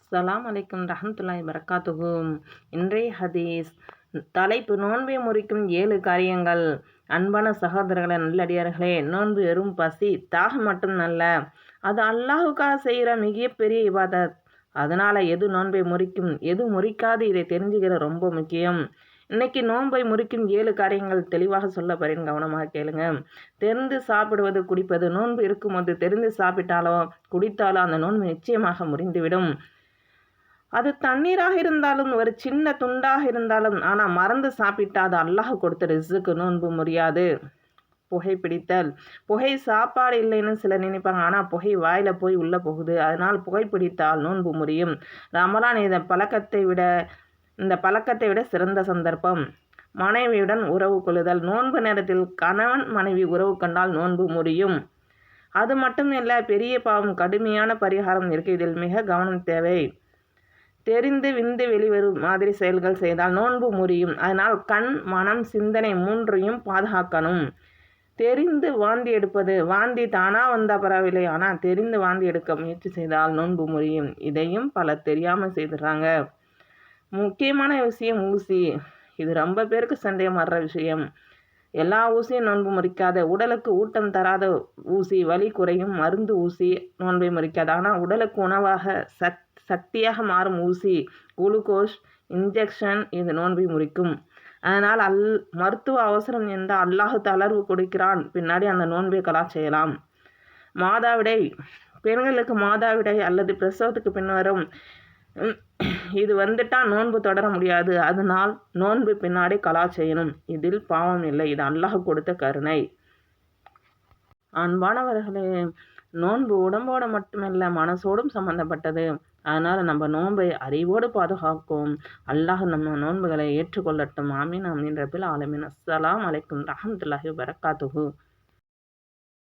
அஸ்ஸலாமு அலைக்கும் ரஹ்மத்துல்லாஹி வரகாத்துஹு. இன்றைய ஹதீஸ் தலைப்பு நோன்பை முறிக்கும் 7 காரியங்கள். அன்பான சகோதரர்களே, நல்லடியார்களே, நோன்பு வெறும் பசி தாகம் மட்டும் அல்ல, அது அல்லாஹுக்காக செய்கிற மிகப்பெரிய இபாதத். அதனால எது நோன்பை முறிக்கும், எது முறிக்காது, இதை தெரிஞ்சுக்கிற ரொம்ப முக்கியம். இன்னைக்கு நோன்பை முறிக்கும் 7 காரியங்கள் தெளிவாக சொல்ல போறேன், கவனமாக கேளுங்க. தெரிந்து சாப்பிடுவது, குடிப்பது. நோன்பு இருக்கும்போது தெரிந்து சாப்பிட்டாலோ குடித்தாலோ அந்த நோன்பு நிச்சயமாக முறிந்துவிடும். அது தண்ணீராக இருந்தாலும், ஒரு சின்ன துண்டாக இருந்தாலும், ஆனால் மறந்து சாப்பிட்டா அது அல்லாஹ் கொடுத்த ரிஸ்க்கு, நோன்பு முறியாது. புகைப்பிடித்தல். புகை சாப்பாடு இல்லைன்னு சிலர் நினைப்பாங்க, ஆனால் புகை வாயில் போய் உள்ளே போகுது. அதனால் புகைப்பிடித்தால் நோன்பு முறியும். ரமலான் இந்த பழக்கத்தை விட சிறந்த சந்தர்ப்பம். மனைவியுடன் உறவு கொள்ளுதல். நோன்பு நேரத்தில் கணவன் மனைவி உறவு கண்டால் நோன்பு முறியும். அது மட்டும் இல்லை, பெரிய பாவம், கடுமையான பரிகாரம் இருக்குது. இதில் மிக கவனம் தேவை. தெரிந்து விந்து வெளிவரும் மாதிரி செயல்கள் செய்தால் நோன்பு முறியும். அதனால் கண், மனம், சிந்தனை 3ஐயும் பாதுகாக்கணும். தெரிந்து வாந்தி எடுப்பது. வாந்தி தானாக வந்தால் பரவாயில்லை, ஆனால் தெரிந்து வாந்தி எடுக்க முயற்சி செய்தால் நோன்பு முறியும். இதையும் பலர் தெரியாமல் செய்துடுறாங்க. முக்கியமான விஷயம் ஊசி. இது ரொம்ப பேருக்கு சந்தேகம் வர்ற விஷயம். எல்லா ஊசியும் நோன்பு முறிக்காத. உடலுக்கு ஊட்டம் தராத ஊசி, வலி குறையும் மருந்து ஊசி நோன்பை முறிக்காது. ஆனால் உடலுக்கு உணவாக சக்தியாக மாறும் ஊசி, குளுக்கோஸ் இன்ஜெக்ஷன், இது நோன்பை முறிக்கும். அதனால் மருத்துவ அவசரம் என்றால் அல்லாஹ் தளர்வு கொடுக்கிறான், பின்னாடி அந்த நோன்பை கலா செய்யலாம். மாதாவிடை. பெண்களுக்கு மாதாவிடை அல்லது பிரசவத்துக்கு பின்வரும் இது வந்துட்டால் நோன்பு தொடர முடியாது. அதனால் நோன்பு பின்னாடி கலா செய்யணும். இதில் பாவம் இல்லை, இது அல்லாஹ் கொடுத்த கருணை. அன்பானவர்களே, நோன்பு உடம்போடு மட்டுமல்ல, மனசோடும் சம்பந்தப்பட்டது. அதனால் நம்ம நோன்பை அறிவோடு பாதுகாக்கும். அல்லாஹ் நம்ம நோன்புகளை ஏற்றுக்கொள்ளட்டும். ஆமீன் ஆமீன் ரபில் ஆலமீன். அஸ்ஸலாமு அலைக்கும் ரஹ்மத்துல்லாஹி வரகாத்துஹு.